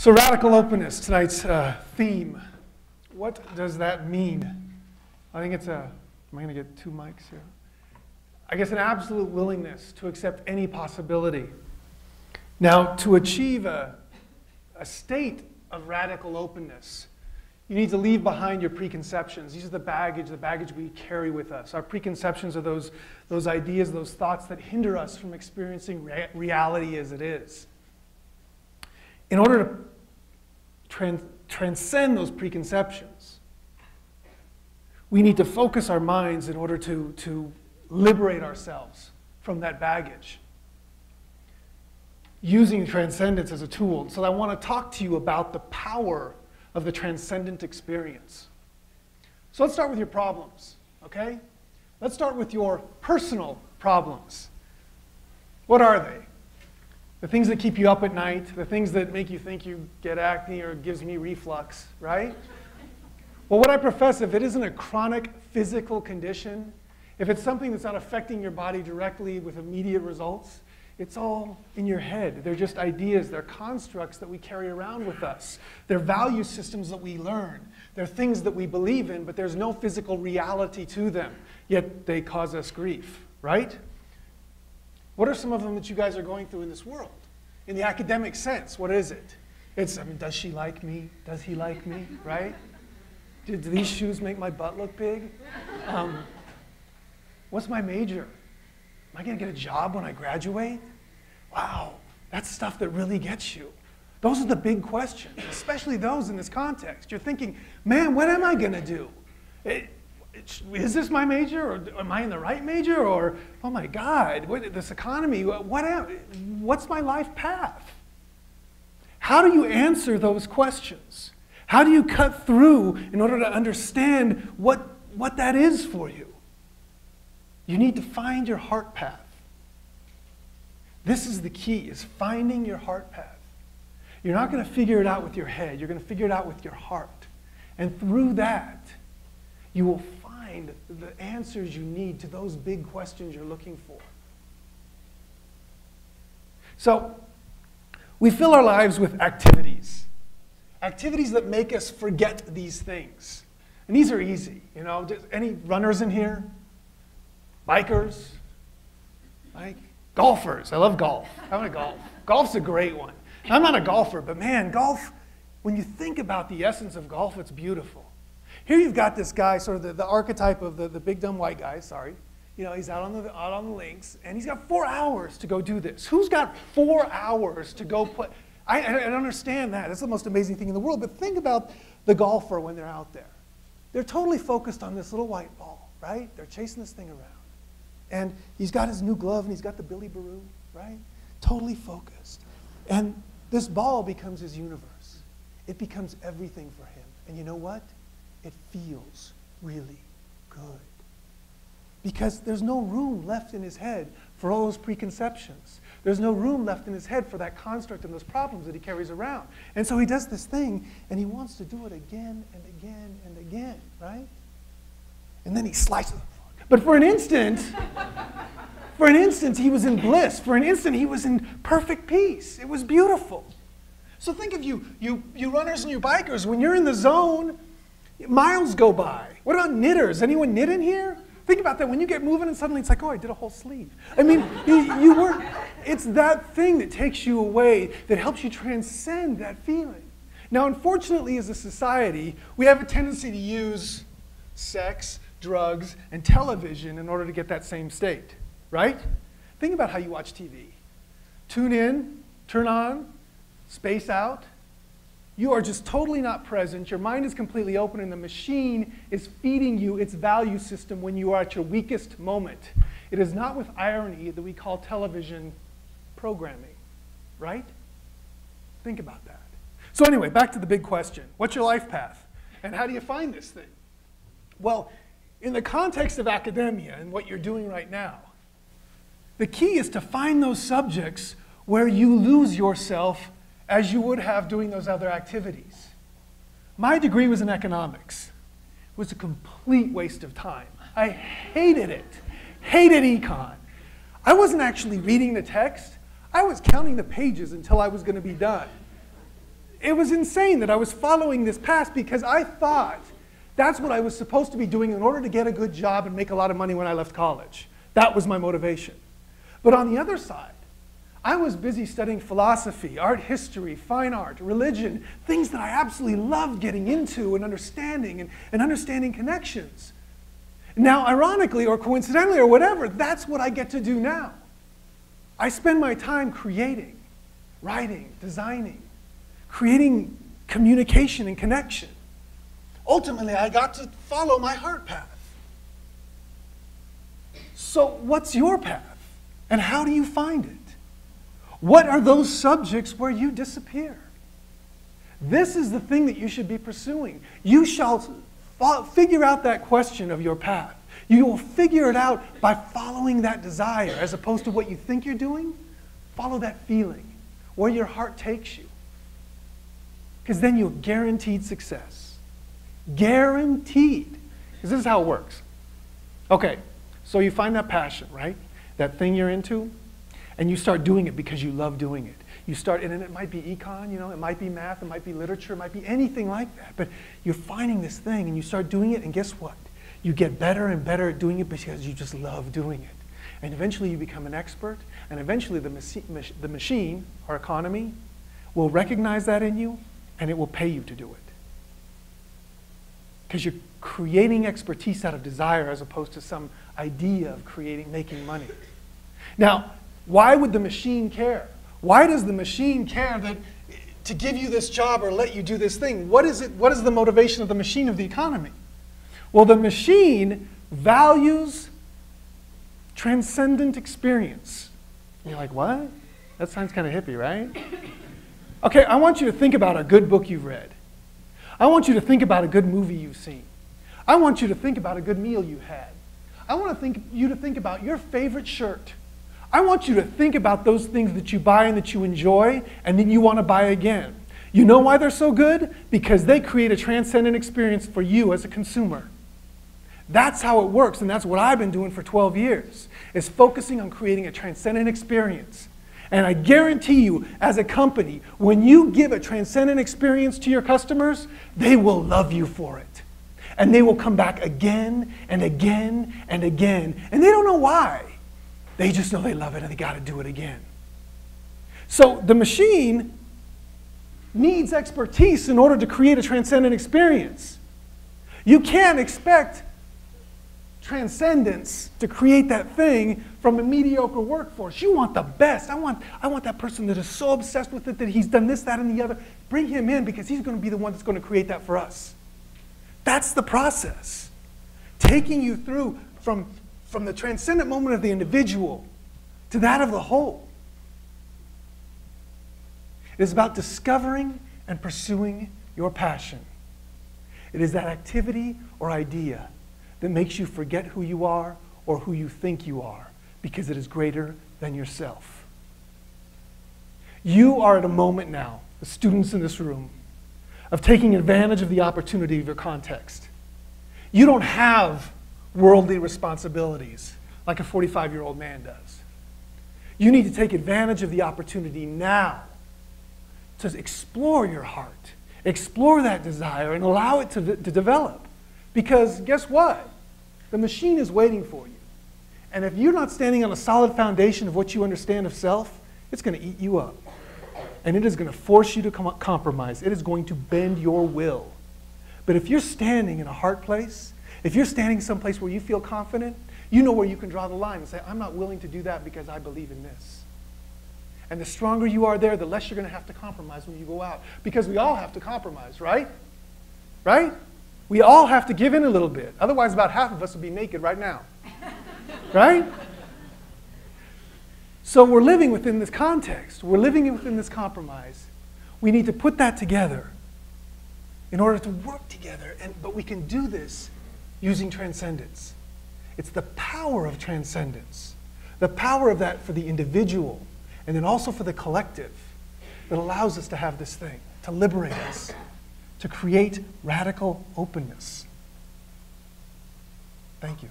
So radical openness, tonight's theme. What does that mean? I think it's am I going to get two mics here? I guess an absolute willingness to accept any possibility. Now, to achieve a state of radical openness, you need to leave behind your preconceptions. These are the baggage we carry with us. Our preconceptions are those ideas, those thoughts that hinder us from experiencing reality as it is. In order to transcend those preconceptions, we need to focus our minds in order to liberate ourselves from that baggage, using transcendence as a tool. So I want to talk to you about the power of the transcendent experience. So let's start with your problems, okay? Let's start with your personal problems. What are they? The things that keep you up at night, the things that make you think you get acne or gives me reflux, right? Well, what I profess, if it isn't a chronic physical condition, if it's something that's not affecting your body directly with immediate results, it's all in your head. They're just ideas. They're constructs that we carry around with us. They're value systems that we learn. They're things that we believe in, but there's no physical reality to them, yet they cause us grief, right? What are some of them that you guys are going through in this world? In the academic sense, what is it? It's, does she like me? Does he like me, right? Do these shoes make my butt look big? What's my major? Am I going to get a job when I graduate? Wow, that's stuff that really gets you. Those are the big questions, especially those in this context. You're thinking, man, what am I going to do? Is this my major, or am I in the right major, or, oh my God, this economy, what's my life path? How do you answer those questions? How do you cut through in order to understand what that is for you? You need to find your heart path. This is the key, is finding your heart path. You're not going to figure it out with your head. You're going to figure it out with your heart. And through that, you will find the answers you need to those big questions you're looking for. So, we fill our lives with activities. Activities that make us forget these things. And these are easy. You know, any runners in here? Bikers? Like golfers. I love golf. I want to golf. Golf's a great one. I'm not a golfer, but man, golf, when you think about the essence of golf, it's beautiful. Here you've got this guy, sort of the archetype of the big dumb white guy, sorry. You know, he's out on the links, and he's got 4 hours to go do this. Who's got 4 hours to go play? I don't understand that. That's the most amazing thing in the world. But think about the golfer when they're out there. They're totally focused on this little white ball, right? They're chasing this thing around. And he's got his new glove, and he's got the Billy Baroo, right? Totally focused. And this ball becomes his universe. It becomes everything for him. And you know what? It feels really good. Because there's no room left in his head for all those preconceptions. There's no room left in his head for that construct and those problems that he carries around. And so he does this thing, and he wants to do it again and again and again, right? And then he slices. But for an instant, he was in bliss. For an instant, he was in perfect peace. It was beautiful. So think of you runners and you bikers. When you're in the zone, miles go by. What about knitters? Anyone knit in here? Think about that. When you get moving and suddenly it's like, oh, I did a whole sleeve. I mean, it's that thing that takes you away, that helps you transcend that feeling. Now, unfortunately, as a society, we have a tendency to use sex, drugs, and television in order to get that same state, right? Think about how you watch TV. Tune in, turn on, space out. You are just totally not present. Your mind is completely open, and the machine is feeding you its value system when you are at your weakest moment. It is not with irony that we call television programming, right? Think about that. So anyway, back to the big question. What's your life path? And how do you find this thing? Well, in the context of academia and what you're doing right now, the key is to find those subjects where you lose yourself as you would have doing those other activities. My degree was in economics. It was a complete waste of time. I hated it. Hated econ. I wasn't actually reading the text. I was counting the pages until I was going to be done. It was insane that I was following this path because I thought that's what I was supposed to be doing in order to get a good job and make a lot of money when I left college. That was my motivation. But on the other side, I was busy studying philosophy, art history, fine art, religion, things that I absolutely loved getting into and understanding connections. Now, ironically or coincidentally or whatever, that's what I get to do now. I spend my time creating, writing, designing, creating communication and connection. Ultimately, I got to follow my heart path. So what's your path? And how do you find it? What are those subjects where you disappear? This is the thing that you should be pursuing. You shall figure out that question of your path. You will figure it out by following that desire as opposed to what you think you're doing. Follow that feeling, where your heart takes you. Because then you're guaranteed success. Guaranteed. Because this is how it works. Okay, so you find that passion, right? That thing you're into, and you start doing it because you love doing it. You start, and it might be econ, you know, it might be math, it might be literature, it might be anything like that. But you're finding this thing, and you start doing it, and guess what? You get better and better at doing it because you just love doing it. And eventually you become an expert, and eventually the machine, our economy, will recognize that in you, and it will pay you to do it. Because you're creating expertise out of desire as opposed to some idea of making money. Now, why would the machine care? Why does the machine care that to give you this job or let you do this thing? What is the motivation of the machine of the economy? Well, the machine values transcendent experience. And you're like, what? That sounds kind of hippie, right? Okay, I want you to think about a good book you've read. I want you to think about a good movie you've seen. I want you to think about a good meal you had. I want you to think about your favorite shirt. I want you to think about those things that you buy and that you enjoy, and then you want to buy again. You know why they're so good? Because they create a transcendent experience for you as a consumer. That's how it works, and that's what I've been doing for 12 years, is focusing on creating a transcendent experience. And I guarantee you, as a company, when you give a transcendent experience to your customers, they will love you for it. And they will come back again and again and again. And they don't know why. They just know they love it and they got to do it again. So the machine needs expertise in order to create a transcendent experience. You can't expect transcendence to create that thing from a mediocre workforce. You want the best. I want that person that is so obsessed with it that he's done this, that, and the other. Bring him in because he's going to be the one that's going to create that for us. That's the process. Taking you through from the transcendent moment of the individual to that of the whole. It is about discovering and pursuing your passion. It is that activity or idea that makes you forget who you are or who you think you are, because it is greater than yourself. You are at a moment now, the students in this room, of taking advantage of the opportunity of your context. You don't have worldly responsibilities like a 45-year-old man does. You need to take advantage of the opportunity now to explore your heart, explore that desire, and allow it to develop. Because guess what? The machine is waiting for you. And if you're not standing on a solid foundation of what you understand of self, it's going to eat you up. And it is going to force you to compromise. It is going to bend your will. But if you're standing in a heart place, if you're standing someplace where you feel confident, you know where you can draw the line and say, I'm not willing to do that because I believe in this. And the stronger you are there, the less you're going to have to compromise when you go out. Because we all have to compromise, right? Right? We all have to give in a little bit. Otherwise, about half of us would be naked right now. Right? So we're living within this context. We're living within this compromise. We need to put that together in order to work together. But we can do this using transcendence. It's the power of transcendence, the power of that for the individual, and then also for the collective, that allows us to have this thing, to liberate us, to create radical openness. Thank you.